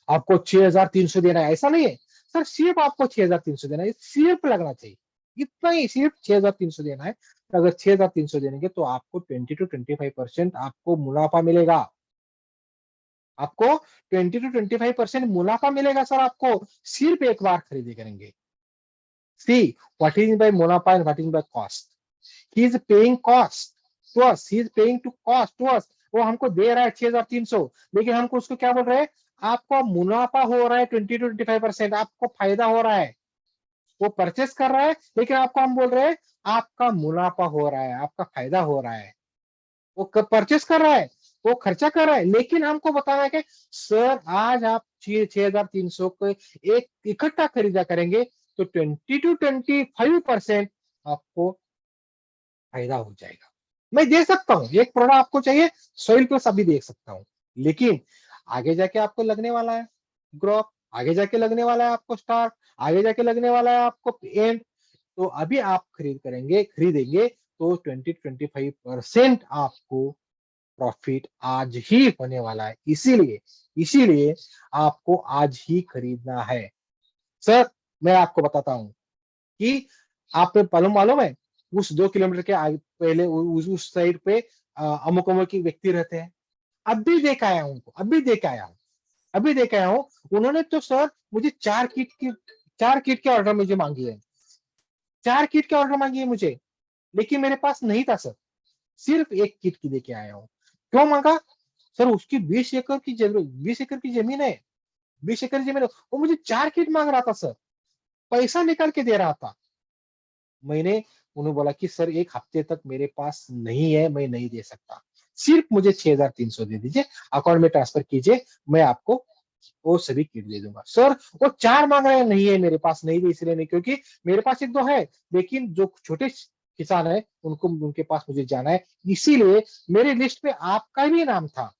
आपको 6,300 देना है, ऐसा नहीं है सर, सिर्फ आपको 6,300 देना है, सिर्फ लगना चाहिए, इतना ही, सिर्फ 6,300 देना है। तो अगर 6,300 देंगे तो आपको 20 to 25% आपको मुनाफा मिलेगा। आपको 20 to 25% मुनाफा मिलेगा सर, आपको सिर्फ एक बार खरीदी करेंगे। सी व्हाट इज बाय मुनाफा and what is buy cost. He is paying cost to us, he is paying to cost to us. वो हमको दे रहा है 6,300, लेकिन हमको उसको क्या बोल रहे हैं, आपको मुनाफा हो रहा है 20 to 25%, आपको फायदा हो रहा है। वो परचेस कर रहा है, लेकिन आपको हम बोल रहे हैं आपका मुनाफा हो रहा है, आपका फायदा हो रहा है। वो परचेस कर रहा है, वो खर्चा कर रहा है, लेकिन हमको बताना है कि सर आज आप 6,300 को एक इकट्ठा खरीदा करेंगे तो 20 to 25% आपको फायदा हो जाएगा। मैं दे सकता हूँ, एक प्रोडक्ट आपको चाहिए, सॉइल प्लस अभी दे सकता हूँ, लेकिन आगे जाके आपको लगने वाला है ग्रोथ, आगे जाके लगने वाला है आपको स्टार्ट, आगे जाके लगने वाला है आपको एंड। तो अभी आप खरीदेंगे तो 20 to 25% आपको प्रॉफिट आज ही होने वाला है। इसीलिए इसीलिए आपको आज ही खरीदना है। सर मैं आपको बताता हूं कि आप पे मालूम मालूम है, उस 2 किलोमीटर के आगे पहले उस साइड पे अमुक अमुक की व्यक्ति रहते हैं। अब भी देख आया हूं उनको, अभी देख आया हूं। उन्होंने तो सर मुझे 4 किट के ऑर्डर मुझे मांगी है, 4 किट के ऑर्डर मांगी है मुझे, लेकिन मेरे पास नहीं था सर, सिर्फ एक किट की लेके आया हूँ। क्यों मांगा सर, उसकी 20 एकड़ की जरूरत, 20 एकड़ की जमीन है, 20 एकड़ जमीन है, वो मुझे 4 किट मांग रहा था सर, पैसा निकाल के दे रहा था। मैंने उन्हें बोला कि सर एक हफ्ते तक मेरे पास नहीं है, मैं नहीं दे सकता, सिर्फ मुझे 6,300 दे दीजिए, अकाउंट में ट्रांसफर कीजिए, मैं आपको वो सभी किट दे दूंगा। सर वो 4 मांग रहे हैं, नहीं है मेरे पास, नहीं दे इसलिए नहीं, क्योंकि मेरे पास एक दो है, लेकिन जो छोटे किसान है उनको, उनके पास मुझे जाना है, इसीलिए मेरी लिस्ट में आपका भी नाम था,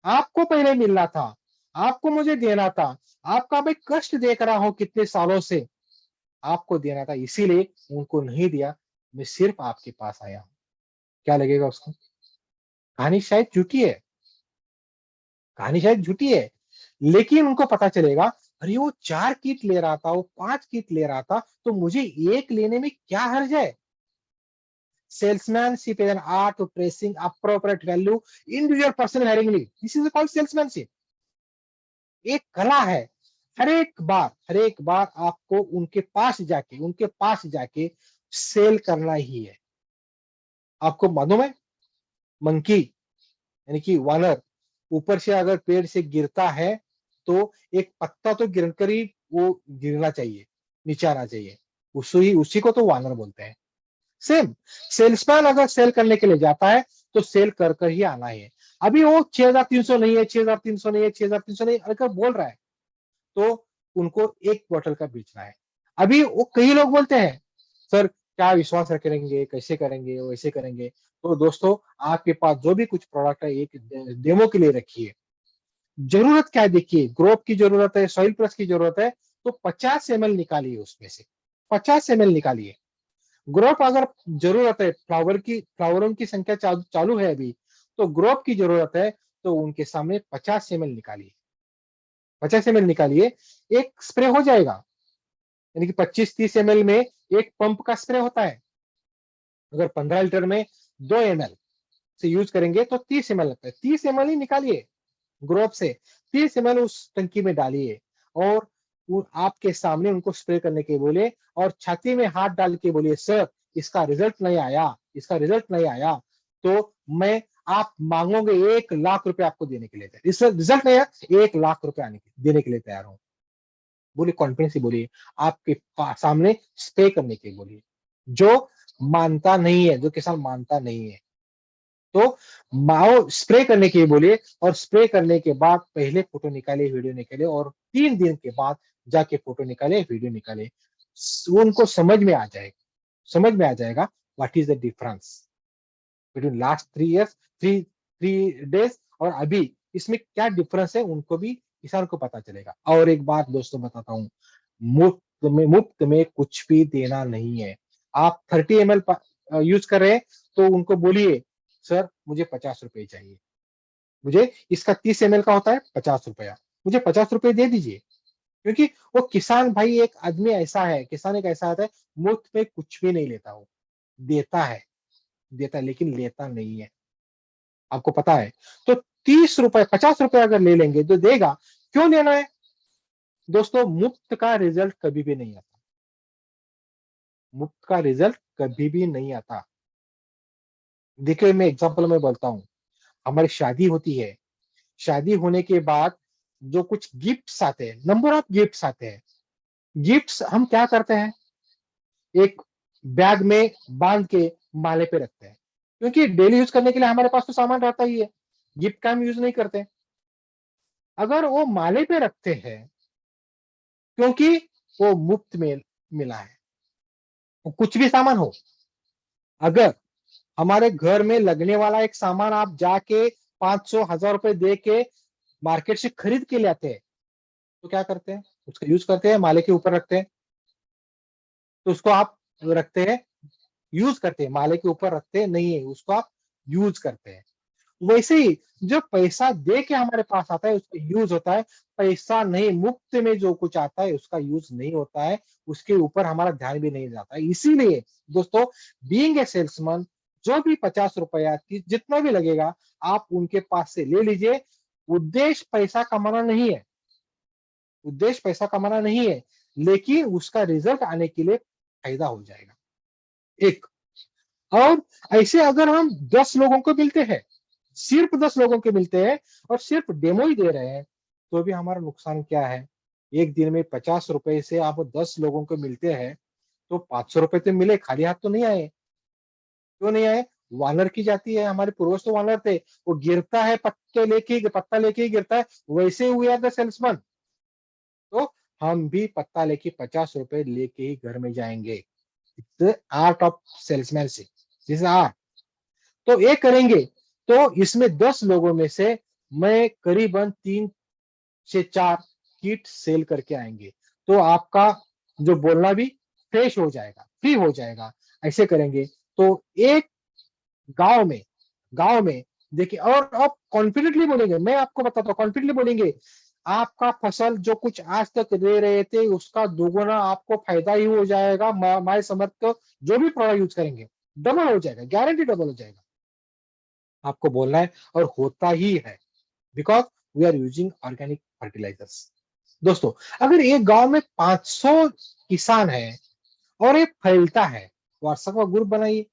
आपको पहले मिलना था, आपको मुझे देना था, आपका मैं कष्ट देख रहा हूं कितने सालों से, आपको देना था, इसीलिए उनको नहीं दिया, मैं सिर्फ आपके पास आया हूं। क्या लगेगा उसको, कहानी शायद झूठी है, कहानी शायद झूठी है, लेकिन उनको पता चलेगा अरे वो 4 किट ले रहा था, वो 5 किट ले रहा था, तो मुझे एक लेने में क्या हर्ज है। Salesmanship is an art to tracing appropriate value individual person hiring need। This is called salesmanship। एक कला है। हर एक बार आपको उनके पास जाके सेल करना ही है। आपको मालूम है, मंकी यानी कि वानर ऊपर से अगर पेड़ से गिरता है तो एक पत्ता तो गिरकर ही वो गिरना चाहिए, नीचे आना चाहिए। उसी को तो वानर बोलते हैं। सेम सेल्समैन अगर सेल करने के लिए जाता है तो सेल कर कर ही आना है। अभी वो 6,300 नहीं है, 6,300 नहीं है, 6,300 नहीं अगर बोल रहा है तो उनको एक बोतल का बेचना है। अभी वो कई लोग बोलते हैं सर क्या विश्वास करेंगे, कैसे करेंगे, वैसे करेंगे। तो दोस्तों आपके पास जो भी कुछ प्रोडक्ट है एक डेमो के लिए रखिए। जरूरत क्या है देखिए, ग्रोथ की जरूरत है, सॉइल प्लस की जरूरत है, तो 50 ml निकालिए, उसमें से 50 ml निकालिए। ग्रोथ अगर जरूरत है, फ्लावरों की संख्या चालू है अभी, तो ग्रोथ की जरूरत है, तो उनके सामने 50 ml निकालिए। 50 ml निकालिए, एक स्प्रे हो जाएगा। यानी कि 25-30 ml में एक पंप का स्प्रे होता है। अगर 15 लीटर में 2 ml से यूज करेंगे तो 30 ml लगता है। 30 ml ही निकालिए ग्रोव से, 30 ml उस टंकी में डालिए और आपके सामने उनको स्प्रे करने के बोले और छाती में हाथ डाल के बोलिए सर इसका रिजल्ट नहीं आया, इसका रिजल्ट नहीं आया तो मैं आप मांगोगे 1 लाख रुपए आपको देने के लिए तैयार। इस रिजल्ट नहीं आया 1 लाख रुपए देने के लिए तैयार हूं। बोलिए कॉन्फिडेंस से बोलिए, आपके सामने स्प्रे करने के बोलिए। जो मानता नहीं है, जो किसान मानता नहीं है तो माओ स्प्रे करने के लिए बोलिए और स्प्रे करने के बाद पहले फोटो निकाले, वीडियो निकाले और 3 दिन के बाद जाके फोटो निकाले, वीडियो निकाले। उनको समझ में आ जाएगा what is the difference between last 3 years, three days और अभी इसमें क्या डिफरेंस है, उनको भी किसान को पता चलेगा। और एक बात दोस्तों बताता हूँ, मुफ्त में कुछ भी देना नहीं है। आप 30 ml यूज कर रहे हैं तो उनको बोलिए सर मुझे 50 रुपए चाहिए, मुझे इसका 30 ml का होता है 50 रुपया, मुझे 50 रुपए दे दीजिए। क्योंकि वो किसान भाई एक आदमी ऐसा है, किसान एक ऐसा आता है मुफ्त में कुछ भी नहीं लेता, वो देता है, लेकिन लेता नहीं है। आपको पता है तो 30 रुपए 50 रुपए अगर ले लेंगे तो देगा, क्यों लेना है दोस्तों? मुफ्त का रिजल्ट कभी भी नहीं आता, मुफ्त का रिजल्ट कभी भी नहीं आता। देखिए मैं एग्जांपल में बोलता हूँ, हमारी शादी होती है, शादी होने के बाद जो कुछ गिफ्ट्स आते हैं, नंबर ऑफ गिफ्ट्स आते हैं, गिफ्ट्स हम क्या करते हैं, एक बैग में बांध के माले पे रखते हैं, क्योंकि डेली यूज करने के लिए हमारे पास तो सामान रहता ही है, गिफ्ट का हम यूज नहीं करते। अगर वो माले पे रखते हैं क्योंकि वो मुफ्त में मिला है, वो कुछ भी सामान हो, अगर हमारे घर में लगने वाला एक सामान आप जाके 500-1000 रुपए दे के मार्केट से खरीद के ले आते हैं, तो क्या करते हैं, उसका यूज करते हैं, माले के ऊपर रखते हैं, तो उसको आप रखते हैं, यूज करते हैं, माले के ऊपर रखते हैं नहीं है, उसको आप यूज करते हैं। वैसे ही जो पैसा दे के हमारे पास आता है उसका यूज होता है, पैसा नहीं, मुफ्त में जो कुछ आता है उसका यूज नहीं होता है, उसके ऊपर हमारा ध्यान भी नहीं जाता है। इसीलिए दोस्तों बीइंग ए सेल्समैन, जो भी 50 रुपया जितना भी लगेगा आप उनके पास से ले लीजिए। उद्देश्य पैसा कमाना नहीं है, उद्देश्य पैसा कमाना नहीं है, लेकिन उसका रिजल्ट आने के लिए फायदा हो जाएगा एक। और ऐसे अगर हम 10 लोगों को मिलते हैं, सिर्फ 10 लोगों के मिलते हैं और सिर्फ डेमो ही दे रहे हैं, तो भी हमारा नुकसान क्या है? एक दिन में 50 रुपए से आप 10 लोगों को मिलते हैं तो 500 रुपए तो मिले, खाली हाथ तो नहीं आए। क्यों नहीं आए? वानर की जाती है, हमारे पूर्वज तो वानर थे, वो गिरता है पत्ता लेके ही गिरता है, वैसे वी आर द सेल्समैन। तो हम भी पत्ता लेके 50 रुपए लेके ही घर में जाएंगे। It's art of salesmanship, this art. तो ये करेंगे तो इसमें 10 लोगों में से मैं करीबन 3 से 4 किट सेल करके आएंगे, तो आपका जो बोलना भी फ्रेश हो जाएगा, फ्री हो जाएगा। ऐसे करेंगे तो एक गांव में गांव में देखिए, और आप कॉन्फिडेंटली बोलेंगे, मैं आपको बताता हूँ कॉन्फिडेंटली बोलेंगे, आपका फसल जो कुछ आज तक दे रहे थे उसका दोगुना आपको फायदा ही हो जाएगा। मैं समझ को जो भी प्रोडक्ट यूज करेंगे डबल हो जाएगा, गारंटी डबल हो जाएगा। आपको बोलना है और होता ही है, because we are using organic fertilisers. दोस्तों अगर एक गांव में 500 किसान है और ये फैलता है, व्हाट्सएप का ग्रुप बनाइए,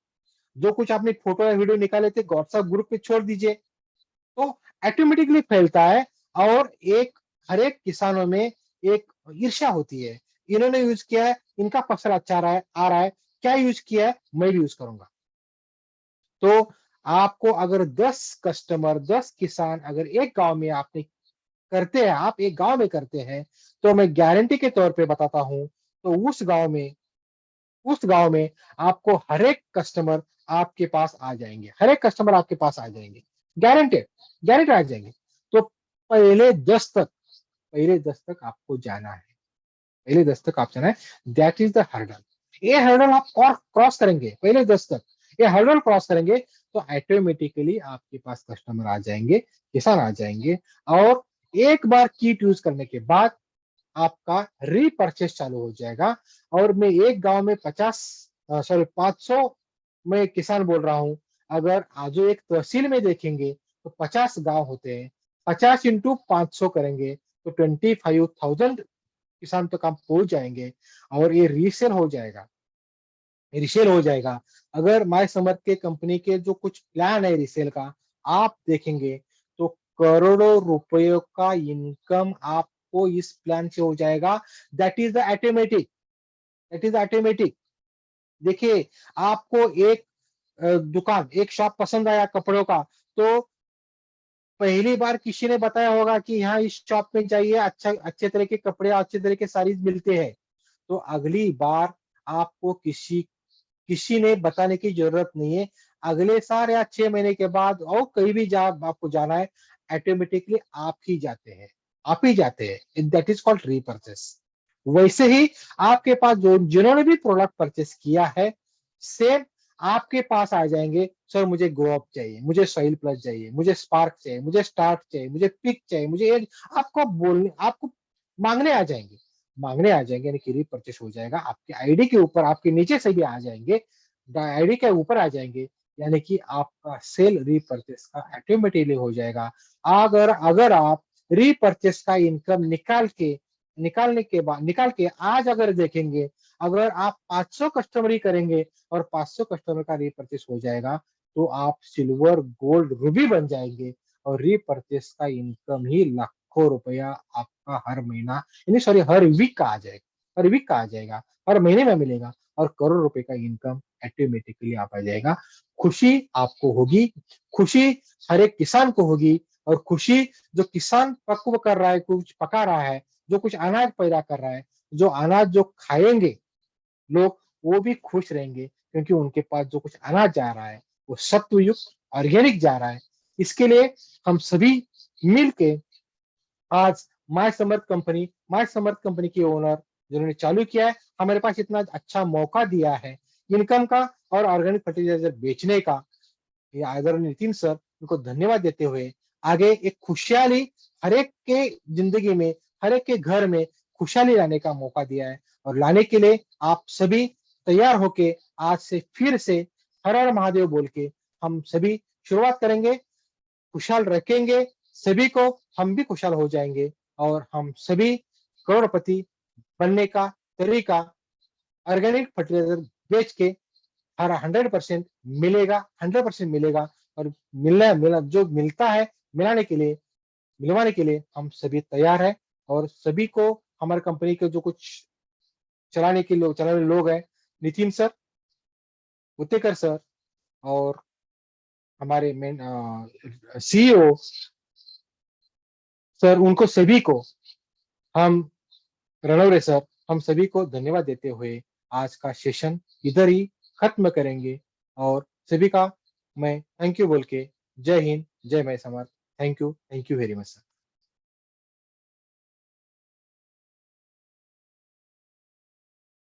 जो कुछ आपने फोटो या वीडियो निकाले थे व्हाट्सएप ग्रुप पे छोड़ दीजिए, तो ऑटोमेटिकली फैलता है। और एक हर एक किसानों में एक ईर्ष्या होती है, इन्होंने यूज किया है, इनका फसल अच्छा आ रहा है, क्या यूज किया है, मैं भी यूज करूंगा। तो आपको अगर 10 कस्टमर, 10 किसान अगर एक गांव में आपने करते हैं, आप एक गांव में करते हैं, तो मैं गारंटी के तौर पे बताता हूं, तो उस गांव में आपको हर एक कस्टमर आपके पास आ जाएंगे, हर एक कस्टमर आपके पास आ जाएंगे, गारंटेड, गारंटेड आ जाएंगे। तो पहले 10 तक, पहले 10 तक आपको जाना है, पहले 10 तक आप जाना है, दैट इज द हर्डल। ये हर्डल आप क्रॉस करेंगे, पहले 10 तक ये हर्डल क्रॉस करेंगे, तो ऑटोमेटिकली आपके पास कस्टमर आ जाएंगे, किसान आ जाएंगे। और एक बार किट यूज करने के बाद आपका रीपरचेस चालू हो जाएगा। और मैं एक गांव में 500 मैं किसान बोल रहा हूं, अगर आज एक तहसील में देखेंगे तो 50 गांव होते हैं, 50 इंटू 500 करेंगे तो 25,000 किसान तक आप पहुंच जाएंगे, और ये रीसेल हो जाएगा। अगर माय समर्थ के कंपनी के जो कुछ प्लान है रीसेल का, आप देखेंगे तो करोड़ों रुपयों का इनकम आपको इस प्लान से हो जाएगा। That is the automatic, that is automatic. देखिए, आपको एक दुकान, एक शॉप पसंद आया कपड़ों का, तो पहली बार किसी ने बताया होगा कि यहाँ इस शॉप में जाइए, अच्छा अच्छे तरह के कपड़े, अच्छे तरह के साड़ीज मिलते हैं। तो अगली बार आपको किसी किसी ने बताने की जरूरत नहीं है। अगले साल या 6 महीने के बाद और कहीं भी जा आपको जाना है, ऑटोमेटिकली आप ही जाते हैं, आप ही जाते हैं। That is called repurchase. वैसे ही आपके पास जो जिन्होंने भी प्रोडक्ट परचेस किया है, सेम आपके पास आ जाएंगे, सर मुझे ग्रो अप चाहिए, मुझे सॉइल प्लस चाहिए, मुझे स्पार्क चाहिए, मुझे स्टार्ट चाहिए, मुझे पिक चाहिए, मुझे एज, आपको बोलने, आपको मांगने आ जाएंगे, मांगने आ जाएंगे, यानी कि रीपरचेस हो जाएगा। आपके आईडी के ऊपर, आपके नीचे से भी आ जाएंगे, आईडी के ऊपर आ जाएंगे, यानी कि आपका सेल रीपरचेस का ऑटोमेटिकली हो जाएगा। अगर अगर आप रीपरचेस का इनकम निकाल के आज अगर देखेंगे, अगर आप 500 कस्टमर ही करेंगे और 500 कस्टमर का रीपरचेस हो जाएगा, तो आप सिल्वर गोल्ड रूबी बन जाएंगे। और रीपरचेस का इनकम ही लाखों रुपया आपका हर महीना, यानी सॉरी हर वीक का आ जाएगा, हर वीक का आ जाएगा, हर महीने में मिलेगा, और करोड़ रुपए का इनकम ऑटोमेटिकली आप आ जाएगा। खुशी आपको होगी, खुशी हर एक किसान को होगी, और खुशी जो किसान पक्व कर रहा है, कुछ पका रहा है, जो कुछ अनाज पैदा कर रहा है, जो अनाज जो खाएंगे लोग, वो भी खुश रहेंगे, क्योंकि उनके पास जो कुछ अनाज जा रहा है वो सत्वयुक्त ऑर्गेनिक जा रहा है। इसके लिए हम सभी मिलके आज माय समर्थ कंपनी के ओनर जिन्होंने चालू किया है, हमारे पास इतना अच्छा मौका दिया है इनकम का और ऑर्गेनिक फर्टिलाइजर बेचने का, ये आदरणीय नितिन सर, उनको धन्यवाद देते हुए आगे एक खुशहाली हर एक के जिंदगी में, हर एक के घर में खुशहाली लाने का मौका दिया है। और लाने के लिए आप सभी तैयार होके आज से फिर से हर हर महादेव बोल के हम सभी शुरुआत करेंगे, खुशहाल रखेंगे सभी को, हम भी खुशहाल हो जाएंगे, और हम सभी करोड़पति बनने का तरीका ऑर्गेनिक फर्टिलाइजर बेच के हर 100% मिलेगा, 100% मिलेगा। और मिलना जो मिलता है, मिलाने के लिए, मिलवाने के लिए हम सभी तैयार हैं। और सभी को हमारे कंपनी के जो कुछ चलाने लोग हैं, नितिन सर, उत्तेकर सर, और हमारे मेन सीईओ सर, उनको सभी को हम, रणवरे सर, हम सभी को धन्यवाद देते हुए आज का सेशन इधर ही खत्म करेंगे। और सभी का मैं थैंक यू बोल के, जय हिंद, जय मय समर्थ, thank you very much sir.